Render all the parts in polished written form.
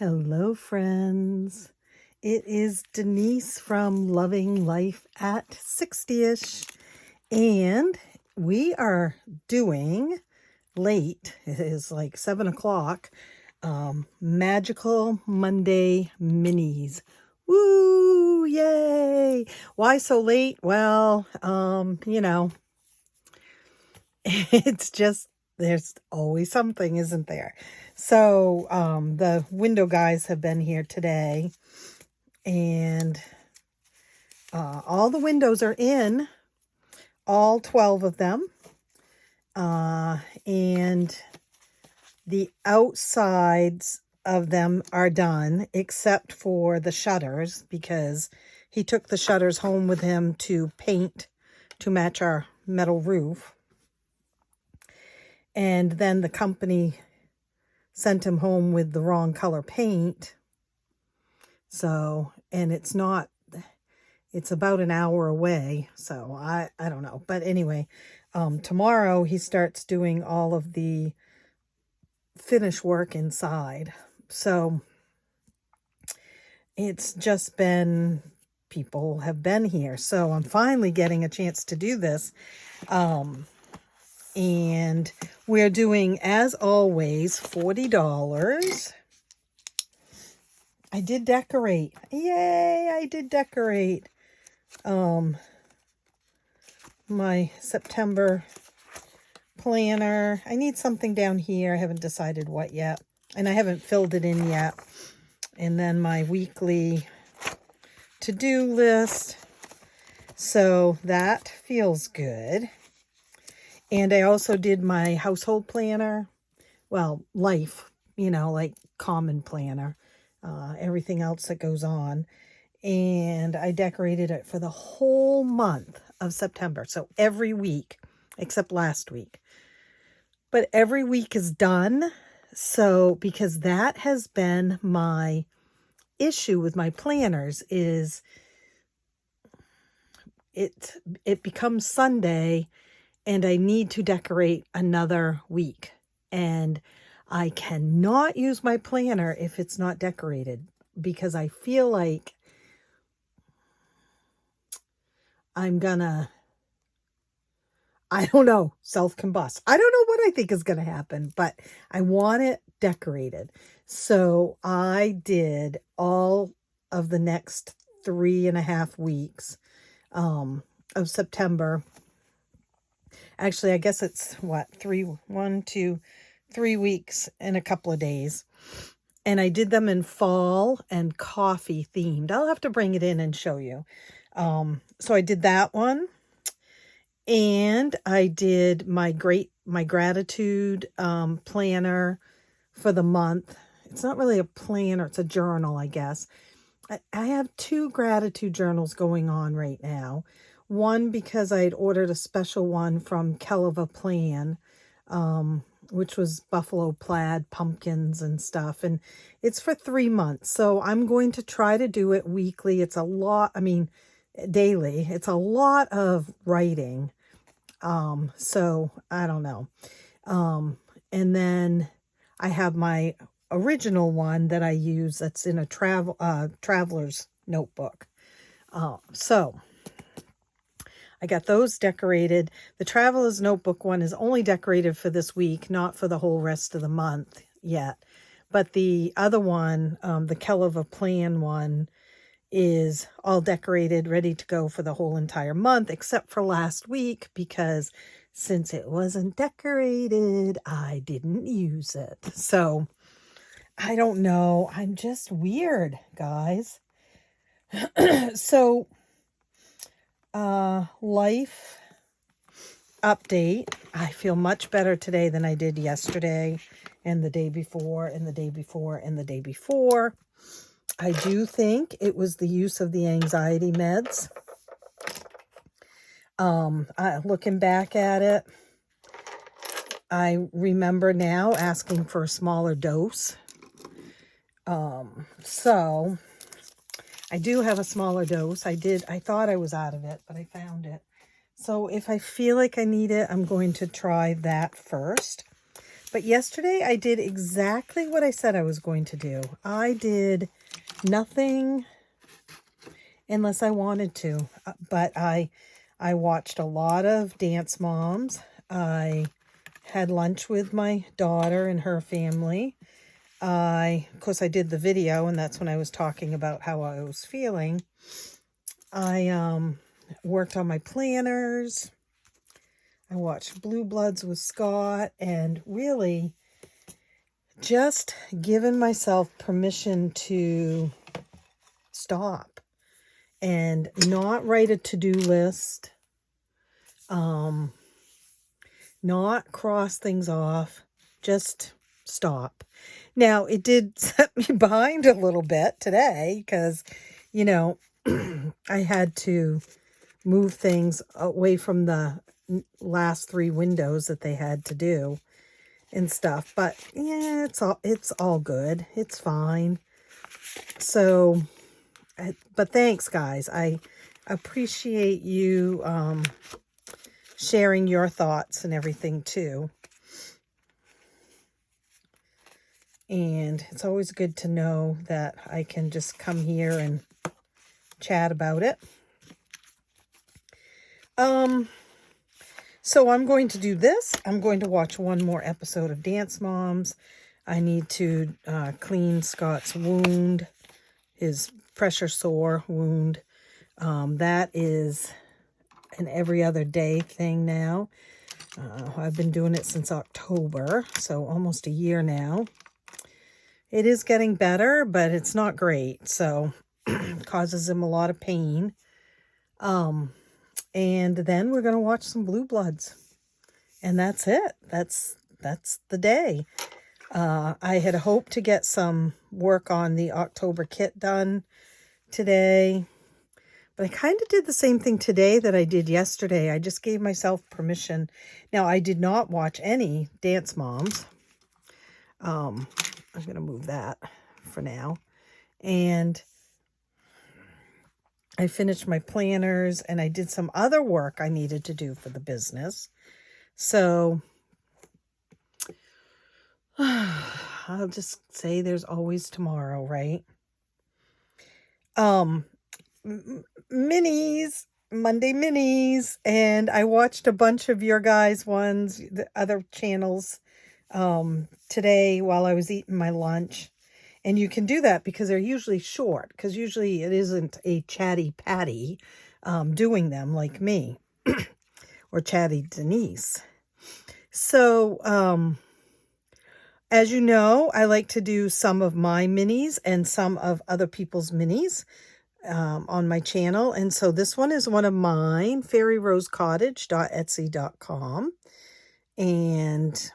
Hello, friends. It is Denise from Loving Life at 60ish, and we are doing late. It is like 7 o'clock. Magical Monday minis. Woo! Yay! Why so late? Well, it's just there's always something, isn't there? So the window guys have been here today, and all the windows are in, all 12 of them, and the outsides of them are done except for the shutters, because he took the shutters home with him to paint to match our metal roof. And then the company sent him home with the wrong color paint. So, and it's about an hour away. So I don't know. But anyway, tomorrow he starts doing all of the finish work inside. So it's just been, people have been here. So I'm finally getting a chance to do this. And we're doing, as always, $40. I did decorate. Yay, I did decorate my September planner. I need something down here. I haven't decided what yet. And I haven't filled it in yet. And then my weekly to-do list. So that feels good. And I also did my household planner. Well, life, like common planner. Everything else that goes on. And I decorated it for the whole month of September. So every week, except last week. But every week is done. So, because that has been my issue with my planners, is it becomes Sunday and I need to decorate another week. And I cannot use my planner if it's not decorated, because I feel like I'm gonna, I don't know, self-combust. I don't know what I think is going to happen, but I want it decorated. So I did all of the next 3.5 weeks of September. Actually, I guess it's what, 3 weeks and a couple of days. And I did them in fall and coffee themed. I'll have to bring it in and show you. So I did that one. And I did my gratitude planner for the month. It's not really a planner, it's a journal, I guess. I have 2 gratitude journals going on right now. One because I had ordered a special one from Keleva Plan, which was buffalo plaid pumpkins and stuff. And it's for 3 months. So I'm going to try to do it weekly. It's a lot, daily. It's a lot of writing. So I don't know. And then I have my original one that I use that's in a traveler's notebook. So I got those decorated. The traveler's notebook one is only decorated for this week, not for the whole rest of the month yet. But the other one, the Keleva Plan one, is all decorated, ready to go for the whole entire month, except for last week, because since it wasn't decorated, I didn't use it. So I don't know. I'm just weird, guys. So life update. I feel much better today than I did yesterday and the day before and the day before and the day before. I do think it was the use of the anxiety meds. Looking back at it, I remember now asking for a smaller dose. So I do have a smaller dose. I thought I was out of it, but I found it. So if I feel like I need it, I'm going to try that first. But yesterday I did exactly what I said I was going to do. I did nothing unless I wanted to. But I watched a lot of Dance Moms. I had lunch with my daughter and her family. Of course, I did the video, and that's when I was talking about how I was feeling. I worked on my planners. I watched Blue Bloods with Scott, and really just given myself permission to stop and not write a to-do list, not cross things off, just stop. Now, it did set me behind a little bit today because, you know, I had to move things away from the last 3 windows that they had to do and stuff. But yeah, it's all good. It's fine. So, but thanks, guys. I appreciate you sharing your thoughts and everything too. And it's always good to know that I can just come here and chat about it. So I'm going to do this. I'm going to watch one more episode of Dance Moms. I need to clean Scott's wound, his pressure sore wound. That is an every other day thing now. I've been doing it since October, so almost a year now. It is getting better, but it's not great, so it causes him a lot of pain. And then we're going to watch some Blue Bloods. And that's it. That's the day. I had hoped to get some work on the October kit done today. But I kind of did the same thing today that I did yesterday. I just gave myself permission. Now, I did not watch any Dance Moms. I'm going to move that for now. And I finished my planners and I did some other work I needed to do for the business. So I'll just say there's always tomorrow, right? Minis, Monday minis, and I watched a bunch of your guys' ones, the other channels, today while I was eating my lunch. And you can do that because they're usually short, because usually it isn't a chatty Patty doing them like me or chatty Denise. So, as you know, I like to do some of my minis and some of other people's minis on my channel. And so this one is one of mine, fairyrosecottage.etsy.com. And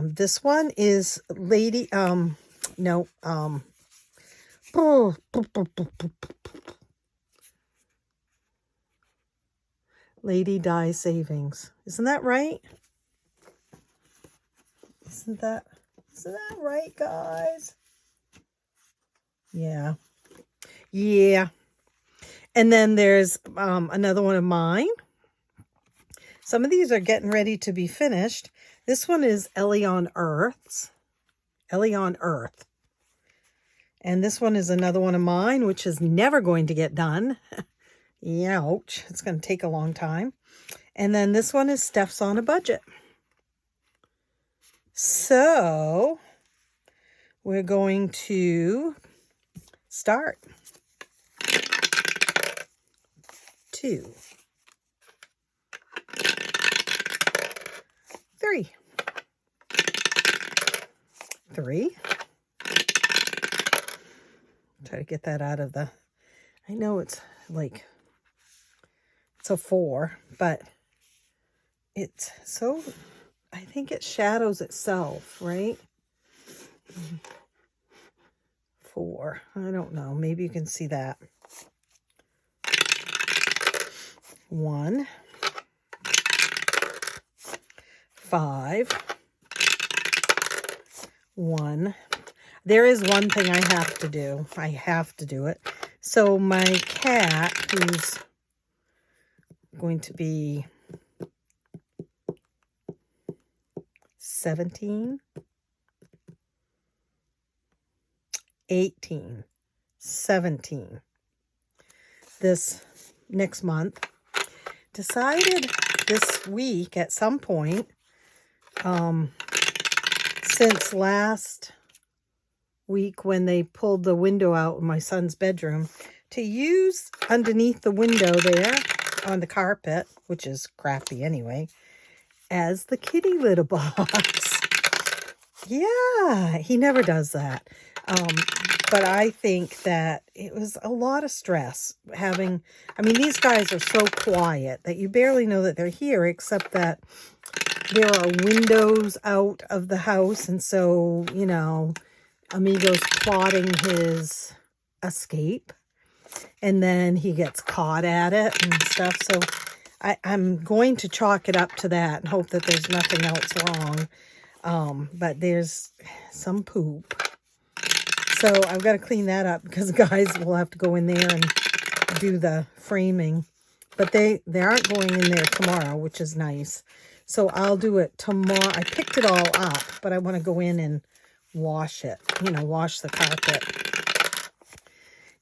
this one is Lady Di Savings. Isn't that right? Isn't that right, guys? Yeah. And then there's another one of mine. Some of these are getting ready to be finished. This one is Ellie on Earth. And this one is another one of mine, which is never going to get done. Ouch. It's going to take a long time. And then this one is Steph's on a Budget. So we're going to start. 2, 3. 3. Try to get that out of the, I know it's like, it's a 4, but it's so, I think it shadows itself, right? 4. I don't know. Maybe you can see that. 1, 5, 1. There is one thing I have to do. I have to do it. So my cat, who's going to be 17, 18, 17. This next month. Decided this week at some point, since last week when they pulled the window out in my son's bedroom, to use underneath the window there on the carpet, which is crappy anyway, as the kitty litter box. Yeah, he never does that. But I think that it was a lot of stress having, I mean, these guys are so quiet that you barely know that they're here, except that there are windows out of the house. And so, you know, Amigo's plotting his escape, and then he gets caught at it and stuff. So I'm going to chalk it up to that and hope that there's nothing else wrong. But there's some poop. So I've got to clean that up because guys will have to go in there and do the framing. But they aren't going in there tomorrow, which is nice. So I'll do it tomorrow. I picked it all up, but I want to go in and wash it. You know, wash the carpet.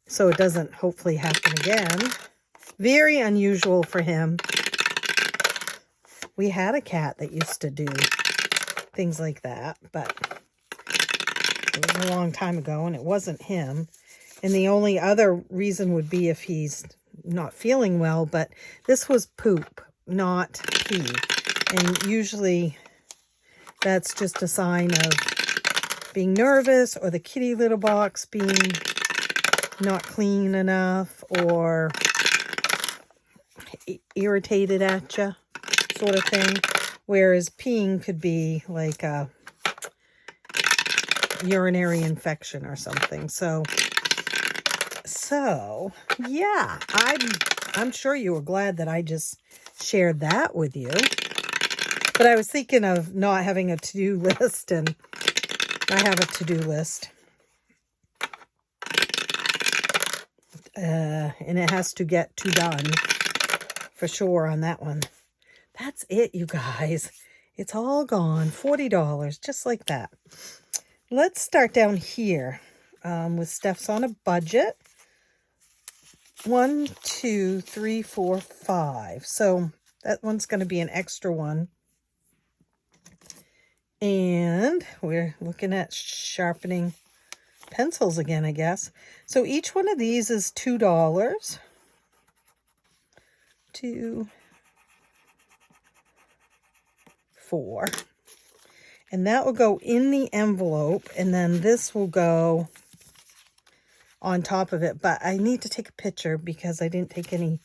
So it doesn't hopefully happen again. Very unusual for him. We had a cat that used to do things like that, but it was a long time ago, and it wasn't him. And the only other reason would be if he's not feeling well, but this was poop, not pee. And usually that's just a sign of being nervous, or the kitty litter box being not clean enough, or irritated at you, sort of thing. Whereas peeing could be like a urinary infection or something. So yeah, I'm sure you were glad that I just shared that with you. But I was thinking of not having a to-do list, and I have a to-do list. And it has to get done for sure on that one. That's it, you guys. It's all gone. $40, just like that. Let's start down here with Steph's on a budget. 1, 2, 3, 4, 5. So that one's going to be an extra one. And we're looking at sharpening pencils again, I guess. So each one of these is $2. 2, 4. And that will go in the envelope, and then this will go on top of it. But I need to take a picture because I didn't take any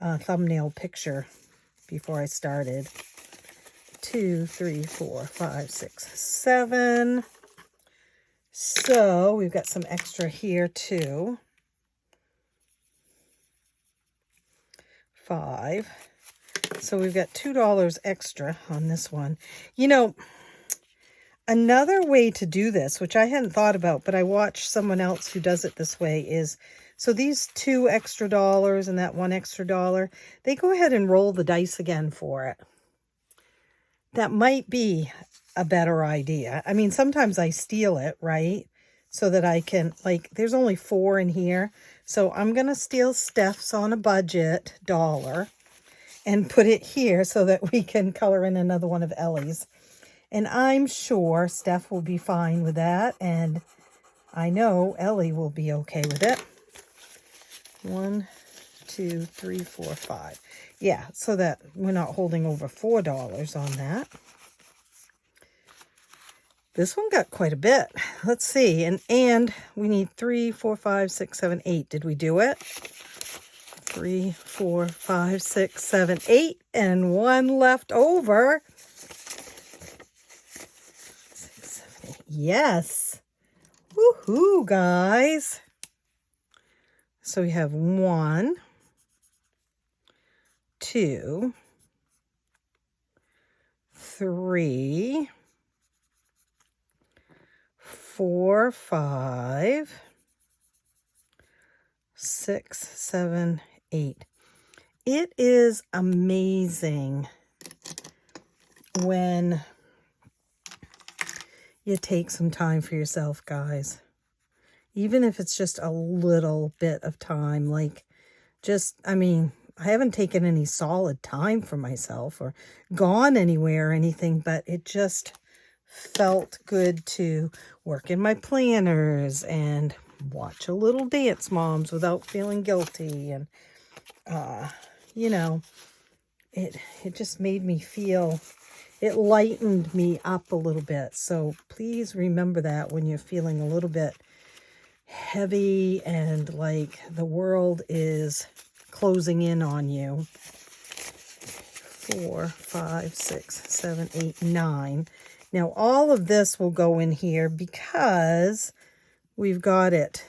thumbnail picture before I started. 2, 3, 4, 5, 6, 7. So we've got some extra here too. 5. So we've got $2 extra on this one. You know, another way to do this, which I hadn't thought about, but I watched someone else who does it this way, is, so these $2 extra and that $1 extra, they go ahead and roll the dice again for it. That might be a better idea. I mean, sometimes I steal it, right? So that I can, like, there's only 4 in here. So I'm going to steal Steph's on a budget dollar and put it here so that we can color in another one of Ellie's. And I'm sure Steph will be fine with that. And I know Ellie will be okay with it. 1, 2, 3, 4, 5. Yeah, so that we're not holding over $4 on that. This one got quite a bit. Let's see. And we need 3, 4, 5, 6, 7, 8. Did we do it? 3, 4, 5, 6, 7, 8. And 1 left over. 6, 7, 8. Yes. Woohoo, guys. So we have 1, 2, 3, 4, 5, 6, 7, 8. It is amazing when you take some time for yourself, guys. Even if it's just a little bit of time, like I mean, I haven't taken any solid time for myself or gone anywhere or anything, but it just felt good to work in my planners and watch a little Dance Moms without feeling guilty. And, you know, it just made me feel, it lightened me up a little bit. So please remember that when you're feeling a little bit heavy and like the world is closing in on you. 4, 5, 6, 7, 8, 9. Now all of this will go in here because we've got it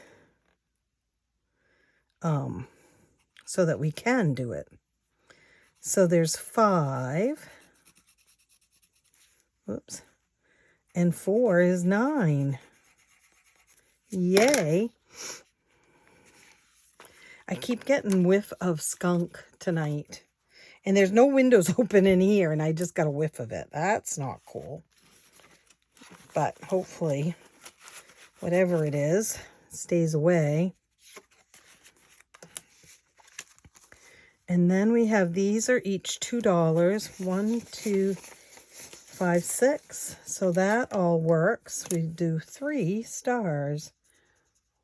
so that we can do it. So there's 5. Whoops. And 4 is 9. Yay. I keep getting whiff of skunk tonight. And there's no windows open in here, and I just got a whiff of it. That's not cool. But hopefully, whatever it is, stays away. And then we have, these are each $2. 1, 2, 5, 6. So that all works. We do 3 stars.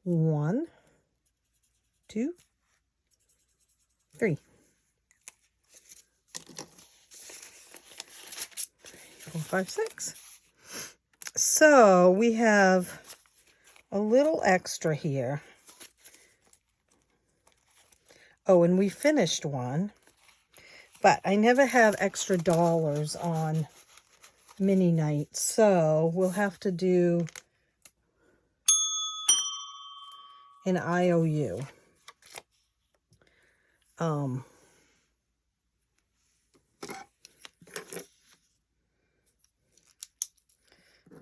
1, 2, 3. 4, 5, 6. So we have a little extra here. Oh, and we finished one, but I never have extra dollars on mini nights, so we'll have to do an IOU.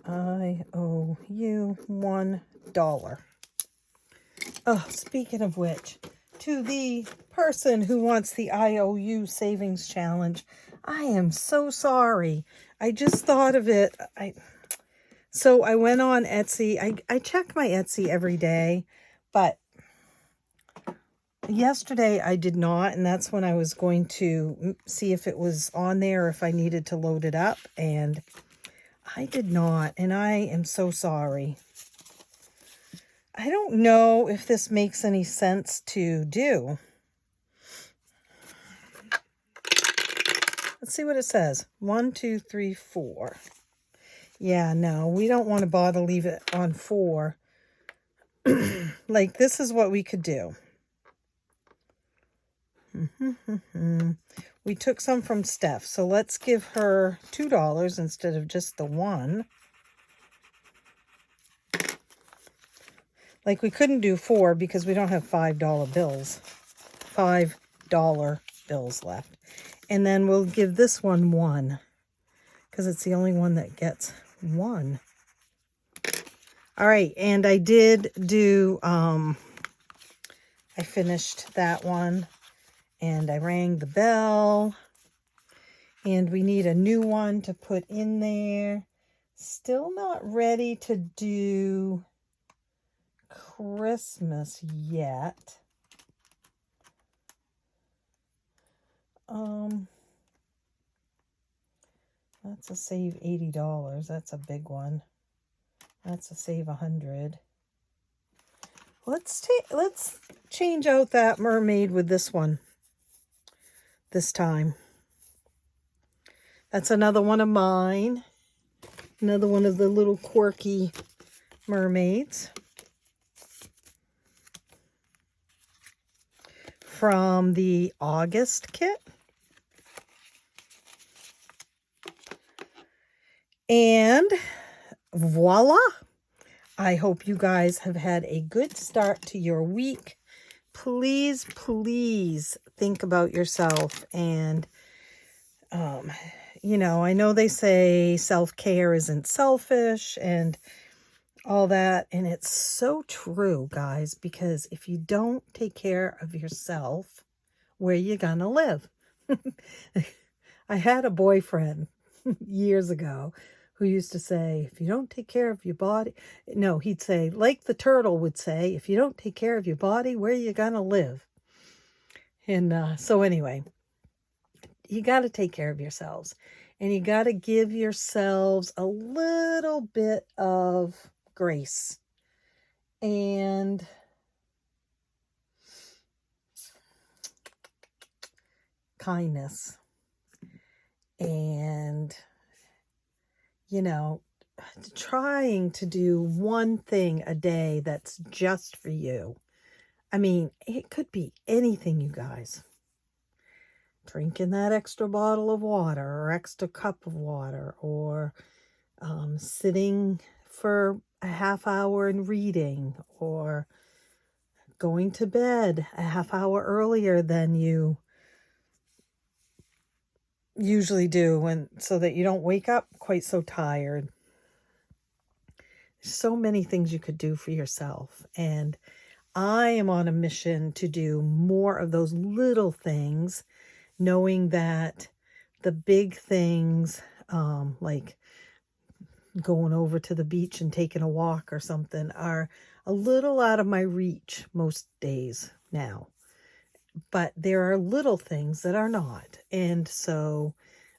IOU $1. Oh, speaking of which, to the person who wants the IOU savings challenge, I am so sorry. I just thought of it. So I went on Etsy. I check my Etsy every day, but yesterday I did not, and that's when I was going to see if it was on there, if I needed to load it up, and I did not, and I am so sorry. I don't know if this makes any sense to do. Let's see what it says. 1, 2, 3, 4. Yeah, no, we don't want to bother leave it on 4. Like, this is what we could do. We took some from Steph, so let's give her $2 instead of just the 1. Like, we couldn't do 4 because we don't have $5 bills. $5 bills left. And then we'll give this one 1 because it's the only one that gets 1. All right, and I did do, I finished that one, and I rang the bell, and we need a new one to put in there. Still not ready to do Christmas yet. That's a save $80. That's a big one. That's a save 100. Let's change out that mermaid with this one this time. That's another one of mine. Another one of the little quirky mermaids from the August kit. And voila! I hope you guys have had a good start to your week. Please, please think about yourself. And, you know, I know they say self-care isn't selfish and all that. And it's so true, guys, because if you don't take care of yourself, where you gonna live? I had a boyfriend years ago who used to say, if you don't take care of your body, no, he'd say, like the turtle would say, if you don't take care of your body, where are you going to live? And so anyway, you got to take care of yourselves, and you got to give yourselves a little bit of grace and kindness, and, you know, trying to do one thing a day that's just for you. I mean, it could be anything, you guys. Drinking that extra bottle of water or extra cup of water, or sitting for a half hour and reading, or going to bed a half hour earlier than you usually do, and so that you don't wake up quite so tired. There's so many things you could do for yourself, and I am on a mission to do more of those little things, knowing that the big things, like going over to the beach and taking a walk or something, are a little out of my reach most days now. But there are little things that are not. And so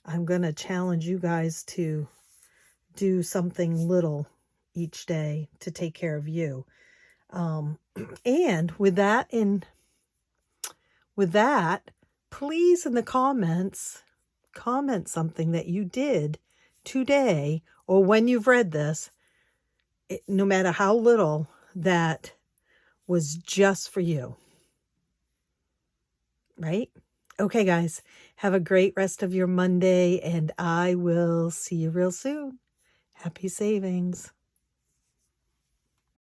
I'm going to challenge you guys to do something little each day to take care of you. And with that, please in the comments, comment something that you did today or when you've read this, no matter how little, that was just for you. Right? Okay, guys, have a great rest of your Monday, and I will see you real soon. Happy savings.